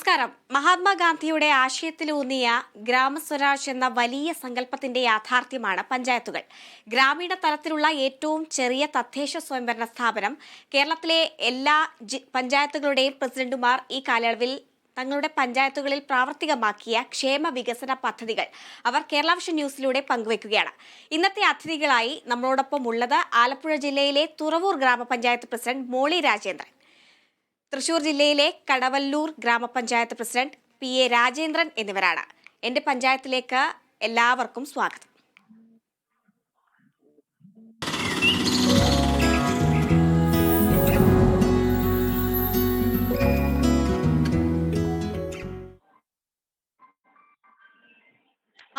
നമസ്കാരം. മഹാത്മാഗാന്ധിയുടെ ആശയത്തിലൂന്നിയ ഗ്രാമസ്വരാജ് എന്ന വലിയ സങ്കല്പത്തിന്റെ യാഥാർത്ഥ്യമാണ് പഞ്ചായത്തുകൾ. ഗ്രാമീണ തലത്തിലുള്ള ഏറ്റവും ചെറിയ തദ്ദേശ സ്വയംഭരണ സ്ഥാപനം. കേരളത്തിലെ എല്ലാ പഞ്ചായത്തുകളുടെയും പ്രസിഡന്റുമാർ ഈ കാലയളവിൽ തങ്ങളുടെ പഞ്ചായത്തുകളിൽ പ്രാവർത്തികമാക്കിയ ക്ഷേമ വികസന പദ്ധതികൾ അവർ കേരള വിഷൻ ന്യൂസിലൂടെ പങ്കുവയ്ക്കുകയാണ്. ഇന്നത്തെ അതിഥികളായി നമ്മളോടൊപ്പം ഉള്ളത് ആലപ്പുഴ ജില്ലയിലെ തുറവൂർ ഗ്രാമപഞ്ചായത്ത് പ്രസിഡന്റ് മോളി രാജേന്ദ്രൻ, തൃശൂർ ജില്ലയിലെ കടവല്ലൂർ ഗ്രാമപഞ്ചായത്ത് പ്രസിഡന്റ് PA രാജേന്ദ്രൻ എന്നിവരാണ്. എന്റെ പഞ്ചായത്തിലേക്ക് എല്ലാവർക്കും സ്വാഗതം.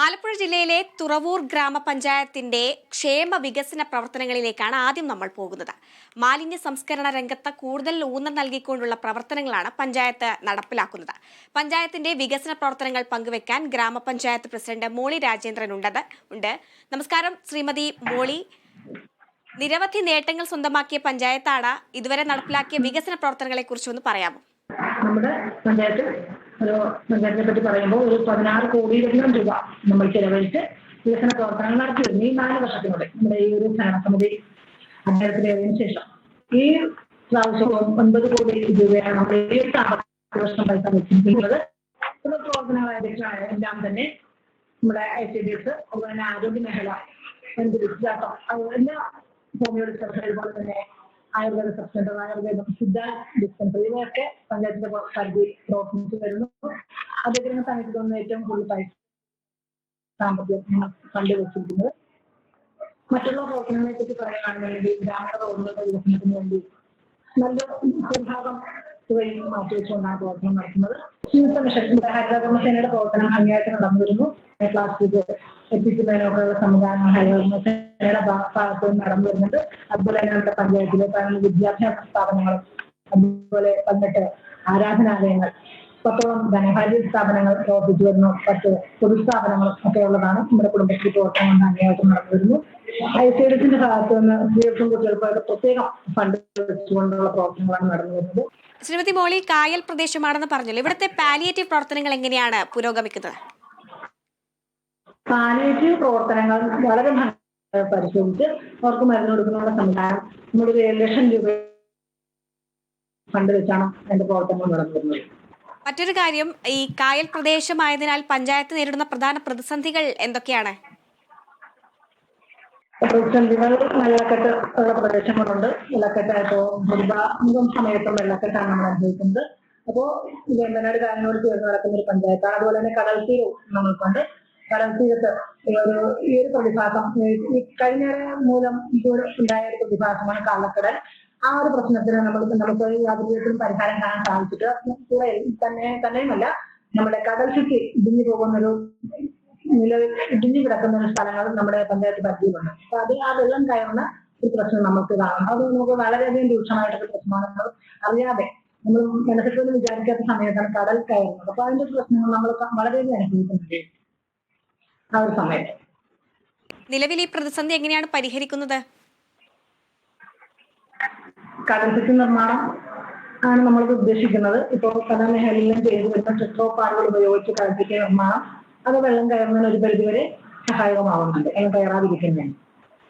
ആലപ്പുഴ ജില്ലയിലെ തുറവൂർ ഗ്രാമപഞ്ചായത്തിന്റെ ക്ഷേമ വികസന പ്രവർത്തനങ്ങളിലേക്കാണ് ആദ്യം നമ്മൾ പോകുന്നത്. മാലിന്യ സംസ്കരണ രംഗത്ത് കൂടുതൽ ഊന്നൽ നൽകിക്കൊണ്ടുള്ള പ്രവർത്തനങ്ങളാണ് പഞ്ചായത്ത് നടപ്പിലാക്കുന്നത്. പഞ്ചായത്തിന്റെ വികസന പ്രവർത്തനങ്ങൾ പങ്കുവെക്കാൻ ഗ്രാമപഞ്ചായത്ത് പ്രസിഡന്റ് മോളി രാജേന്ദ്രൻ ഉണ്ട്. നമസ്കാരം ശ്രീമതി മോളി. നിരവധി നേട്ടങ്ങൾ സ്വന്തമാക്കിയ പഞ്ചായത്താണ്. ഇതുവരെ നടപ്പിലാക്കിയ വികസന പ്രവർത്തനങ്ങളെ കുറിച്ച് ഒന്ന് പറയാമോ? നമ്മുടെ പഞ്ചായത്തിനെ പറ്റി പറയുമ്പോൾ 16 കോടിയിലധികം രൂപ നമ്മൾ ചെലവഴിച്ച് വികസന പ്രവർത്തനങ്ങൾ നടത്തി വരുന്നു. ഈ 4 വർഷത്തിലൂടെ നമ്മുടെ ഈ ഒരു ഭരണസമിതി അധികാരത്തിലേറിയതിനു ശേഷം ഈ പ്രാവശ്യം 9 കോടി രൂപയാണ് നമ്മൾ ഈ സാമ്പത്തിക വർഷം പൈസ വെച്ചിരിക്കുന്നത്. പ്രവർത്തനങ്ങളായ എല്ലാം തന്നെ നമ്മുടെ ICDS, അതുപോലെ തന്നെ ആരോഗ്യ മേഖല, എല്ലാ ഹോമിയോ ഡിസ്പെൻസറി, അതുപോലെ തന്നെ ആയുർവേദ സബ് സെന്റർ, ആയുർവേദം, സിദ്ധ ഡിസ്പെൻസറി, ഇവയൊക്കെ പഞ്ചായത്തിന്റെ പരിധി പ്രവർത്തിച്ചു വരുന്നു. അതേപോലെ സമയത്ത് തോന്നുന്ന ഏറ്റവും കൂടുതൽ പൈസ സാമ്പത്തിക ഫണ്ട് വെച്ചിരിക്കുന്നത്. മറ്റുള്ള പ്രവർത്തനങ്ങളെ പറ്റി പറയുകയാണെന്നുണ്ടെങ്കിൽ ഗ്രാമീണ റോഡുകളുടെ വികസനത്തിന് വേണ്ടി നല്ല വിഭാഗം തുകയും മാറ്റിവെച്ചുകൊണ്ടാണ് പ്രവർത്തനം നടത്തുന്നത്. ശുചിത്വ മിഷൻ ഹരിതകർമ്മസേനയുടെ പ്രവർത്തനം ഭംഗിയായിട്ട് നടന്നു വരുന്നു. പ്ലാസ്റ്റിക് എത്തിക്കുന്നതിനൊക്കെയുള്ള സംവിധാനങ്ങൾ ഹരിതകർമ്മസേനയുടെ ഭാഗത്ത് നടന്നു വരുന്നുണ്ട്. അതുപോലെ തന്നെ നമ്മുടെ പഞ്ചായത്തിലെ വിദ്യാഭ്യാസ സ്ഥാപനങ്ങളും, അതുപോലെ 18 ആരാധനാലയങ്ങൾ, 10ഓളം ധനകാര്യ സ്ഥാപനങ്ങൾ പ്രവർത്തിച്ചു വരുന്നു. 10 പൊതുസ്ഥാപനങ്ങളും ഒക്കെ ഉള്ളതാണ്. നമ്മുടെ കുടുംബശ്രീ പ്രവർത്തനം ഭംഗിയായിട്ട് നടന്നു വരുന്നു. ICDSന്റെ ഭാഗത്ത് നിന്ന് സ്ത്രീകൾക്കും കുട്ടികൾക്കും പ്രത്യേകം ഫണ്ട് വെച്ചുകൊണ്ടുള്ള പ്രവർത്തനങ്ങളാണ് നടന്നു വരുന്നത്. ശ്രീമതി മോളി, കായൽ പ്രദേശമാണെന്ന് പറഞ്ഞല്ലോ. ഇവിടുത്തെ പാലിയേറ്റീവ് പ്രവർത്തനങ്ങൾ എങ്ങനെയാണ് പുരോഗമിക്കുന്നത്? പാലിയേറ്റീവ് പ്രവർത്തനങ്ങൾ വളരെ പരിശോധിച്ച് അവർക്ക് മരുന്ന് കൊടുക്കുന്നതിനുള്ള സംവിധാനം നമ്മുടെ 7 ലക്ഷം രൂപ ഫണ്ട് വെച്ചാണ് അതിന്റെ പ്രവർത്തനങ്ങൾ നടന്നു വരുന്നത്. മറ്റൊരു കാര്യം, ഈ കായൽ പ്രദേശമായതിനാൽ പഞ്ചായത്ത് നേരിടുന്ന പ്രധാന പ്രതിസന്ധികൾ എന്തൊക്കെയാണ്? പ്രതിസന്ധികൾ വെള്ളക്കെട്ട് ഉള്ള പ്രദേശങ്ങളുണ്ട്. വെള്ളക്കെട്ടായിട്ടോ ദുരിതാന്തം സമയത്തും വെള്ളക്കെട്ടാണ് നമ്മൾ അനുഭവിക്കുന്നത്. അപ്പോൾ വെമ്പനാട് കായലിനോട് ചേർന്ന് നടക്കുന്ന ഒരു പഞ്ചായത്താണ്. അതുപോലെ തന്നെ കടൽ തീരവും നമ്മൾക്കുണ്ട്. കടൽ തീരത്ത് ഈ ഒരു പ്രതിഭാസം കഴിഞ്ഞ മൂലം ഉണ്ടായ ഒരു പ്രതിഭാസമാണ് കള്ളക്കടൽ. ആ ഒരു പ്രശ്നത്തിന് നമുക്ക് യാതൊരു പരിഹാരം കാണാൻ സാധിച്ചിട്ട് കൂടെ തന്നെയുമല്ല, നമ്മുടെ കടൽ ചുറ്റി ഇടിഞ്ഞു പോകുന്നൊരു നിലവിൽ ഇടിഞ്ഞു കിടക്കുന്ന ഒരു സ്ഥലങ്ങൾ നമ്മുടെ പഞ്ചായത്ത് പരിധിയിലുണ്ട്. അപ്പൊ അത് ആ വെള്ളം കയറുന്ന ഒരു പ്രശ്നം നമുക്ക് കാണാം. അത് നമുക്ക് വളരെയധികം രൂക്ഷമായിട്ടൊരു പ്രശ്നമാണ്. നമ്മൾ അറിയാതെ നമ്മൾ മനസ്സിൽ പോലും വിചാരിക്കാത്ത സമയത്താണ് കടൽ കയറുന്നത്. അപ്പൊ അതിന്റെ പ്രശ്നങ്ങൾ നമ്മൾ വളരെയധികം അനുഭവിക്കുന്നുണ്ട് ആ ഒരു സമയത്ത്. നിലവിൽ ഈ പ്രതിസന്ധി എങ്ങനെയാണ് പരിഹരിക്കുന്നത്? കടൽ ചുറ്റി നിർമ്മാണം ആണ് നമ്മൾ ഉദ്ദേശിക്കുന്നത്. ഇപ്പോൾ പല മേഖലയിലും ചെയ്തു വരുന്ന ടെട്രോപാഡുകൾ ഉപയോഗിച്ച് കടൽ ചുറ്റി നിർമ്മാണം അത് വെള്ളം കയറുന്നതിന് ഒരു പരിധിവരെ സഹായകമാവുന്നുണ്ട്, വെള്ളം കയറാതിരിക്കുന്നതിന്.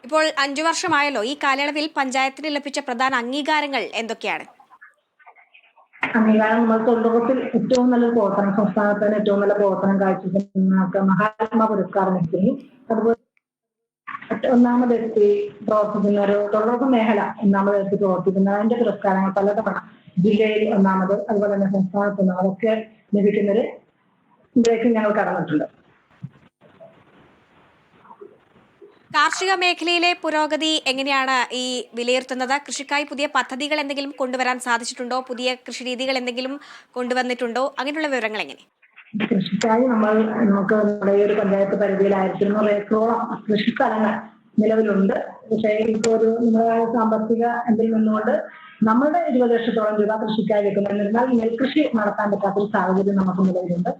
ഇപ്പോൾ 5 വർഷമായല്ലോ. ഈ കാലയളവിൽ പഞ്ചായത്തിന് ലഭിച്ച പ്രധാന അംഗീകാരങ്ങൾ എന്തൊക്കെയാണ്? അംഗീകാരം നമ്മൾ തൊഴിലുറപ്പിൽ ഏറ്റവും നല്ലൊരു പ്രവർത്തനം, സംസ്ഥാനത്തിന് ഏറ്റവും നല്ല പ്രവർത്തനം കാഴ്ചവെക്കുന്ന മഹാത്മാ പുരസ്കാരം ലഭിക്കുന്നു. അതുപോലെ 1ാമതെത്തി പ്രവർത്തിക്കുന്ന ഒരു തൊഴിലുറപ്പ് മേഖല 1ാമതെത്തി പ്രവർത്തിക്കുന്ന അതിന്റെ പുരസ്കാരങ്ങൾ പലതവണ ജില്ലയിൽ 1ാമത്, അതുപോലെ തന്നെ സംസ്ഥാനത്ത് 1ാമതൊക്കെ ലഭിക്കുന്നൊരു ഇതിലേക്ക് ഞങ്ങൾ കടന്നിട്ടുണ്ട്. കാർഷിക മേഖലയിലെ പുരോഗതി എങ്ങനെയാണ് ഈ വിലയിരുത്തുന്നത്? കൃഷിക്കായി പുതിയ പദ്ധതികൾ എന്തെങ്കിലും കൊണ്ടുവരാൻ സാധിച്ചിട്ടുണ്ടോ? പുതിയ കൃഷി രീതികൾ എന്തെങ്കിലും കൊണ്ടുവന്നിട്ടുണ്ടോ? അങ്ങനെയുള്ള വിവരങ്ങൾ എങ്ങനെ? കൃഷിക്കായി നമുക്ക് നമ്മുടെ ഈ ഒരു പഞ്ചായത്ത് പരിധിയിൽ 1200 ഏക്കറോളം കൃഷി സ്ഥലങ്ങൾ നിലവിലുണ്ട്. പക്ഷേ ഇപ്പോൾ ഒരു നമ്മുടെ സാമ്പത്തിക ഇതിൽ നിന്നുകൊണ്ട് നമ്മളുടെ 20 ലക്ഷത്തോളം രൂപ കൃഷിക്കായി വെക്കുന്നതിനാൽ നെൽകൃഷി നടത്താൻ പറ്റാത്തൊരു സാഹചര്യം നമുക്ക് നിലവിലുണ്ട്.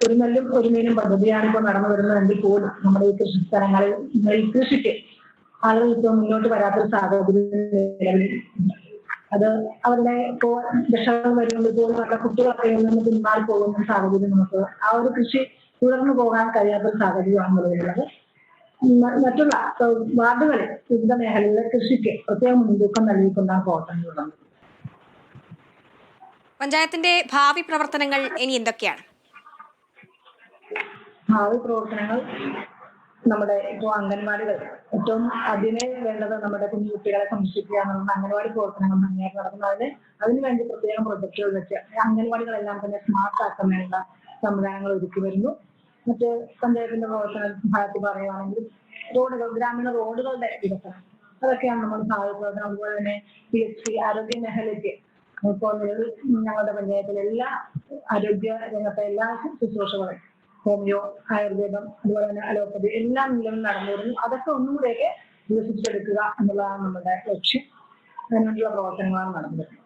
ഒരു നെല്ലും ഒരു മീനും പദ്ധതിയാണ് ഇപ്പോൾ നടന്നു വരുന്നതെങ്കിൽ പോലും നമ്മുടെ ഈ കൃഷി സ്ഥലങ്ങളിൽ നെൽകൃഷിക്ക് ആളുകൾ ഇപ്പോൾ മുന്നോട്ട് വരാത്തൊരു സാഹചര്യം നിലവിൽ അത് അവരുടെ ഇപ്പോൾ രക്ഷകൾ വരുന്നത് പോലും അവരുടെ കുട്ടികളൊക്കെ നിന്ന് പിന്മാറി പോകുന്ന സാഹചര്യം നമുക്ക് ആ ഒരു കൃഷി തുടർന്നു പോകാൻ കഴിയാത്ത ഒരു സാഹചര്യമാണ് നിലവിലുള്ളത്. മറ്റുള്ള വാർഡുകളിൽ വിവിധ മേഖലകളിലെ കൃഷിക്ക് പ്രത്യേക മുൻതൂക്കം നൽകിക്കൊണ്ടാണ് പ്രവർത്തനങ്ങളുള്ളത്. പഞ്ചായത്തിന്റെ ഭാവി പ്രവർത്തനങ്ങൾ ഇനി എന്തൊക്കെയാണ്? ഭാവി പ്രവർത്തനങ്ങൾ നമ്മുടെ ഇപ്പോൾ അംഗൻവാടികൾ ഏറ്റവും ആദ്യമേ വേണ്ടത് നമ്മുടെ കുഞ്ഞുകുട്ടികളെ സംരക്ഷിക്കുക എന്നുള്ള അംഗൻവാടി പ്രവർത്തനങ്ങൾ ഭംഗിയായിട്ട് നടക്കുന്നത്. അതിനുവേണ്ടി പ്രത്യേകം പ്രൊജക്ടുകൾ വെച്ച് അംഗൻവാടികളെല്ലാം തന്നെ സ്മാർട്ട് ആക്കാൻ വേണ്ട സംവിധാനങ്ങൾ ഒരുക്കി വരുന്നു. മറ്റ് പഞ്ചായത്തിന്റെ പ്രവർത്തന ഭാഗത്ത് പറയുകയാണെങ്കിൽ റോഡുകൾ, ഗ്രാമീണ റോഡുകളുടെ വികസനം, അതൊക്കെയാണ് നമ്മൾ ഭാവി പ്രവർത്തനം. അതുപോലെ തന്നെ PHC ആരോഗ്യ മേഖലയ്ക്ക് ഇപ്പോൾ നിലവിൽ ഞങ്ങളുടെ പഞ്ചായത്തിലെ എല്ലാ ആരോഗ്യ രംഗത്തെ എല്ലാ ശുശ്രൂഷകളും ഹോമിയോ, ആയുർവേദം, അതുപോലെ തന്നെ അലോപ്പതി എല്ലാം നിലവിൽ നടന്നു വരുന്നു. അതൊക്കെ ഒന്നുകൂടെയൊക്കെ വികസിപ്പിച്ചെടുക്കുക എന്നുള്ളതാണ് നമ്മുടെ ലക്ഷ്യം. അതിനുള്ള പ്രവർത്തനങ്ങളാണ് നടന്നു വരുന്നത്.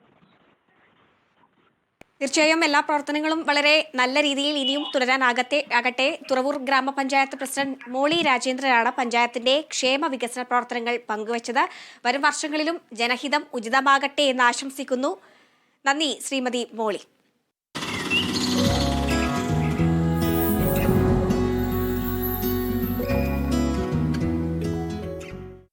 തീർച്ചയായും എല്ലാ പ്രവർത്തനങ്ങളും വളരെ നല്ല രീതിയിൽ ഇനിയും തുടരാനാകട്ടെ. തുറവൂർ ഗ്രാമപഞ്ചായത്ത് പ്രസിഡന്റ് മോളി രാജേന്ദ്രനാണ് പഞ്ചായത്തിന്റെ ക്ഷേമ വികസന പ്രവർത്തനങ്ങൾ പങ്കുവച്ചത്. വരും വർഷങ്ങളിലും ജനഹിതം ഉചിതമാകട്ടെ എന്ന് ആശംസിക്കുന്നു. നന്ദി ശ്രീമതി മോളി.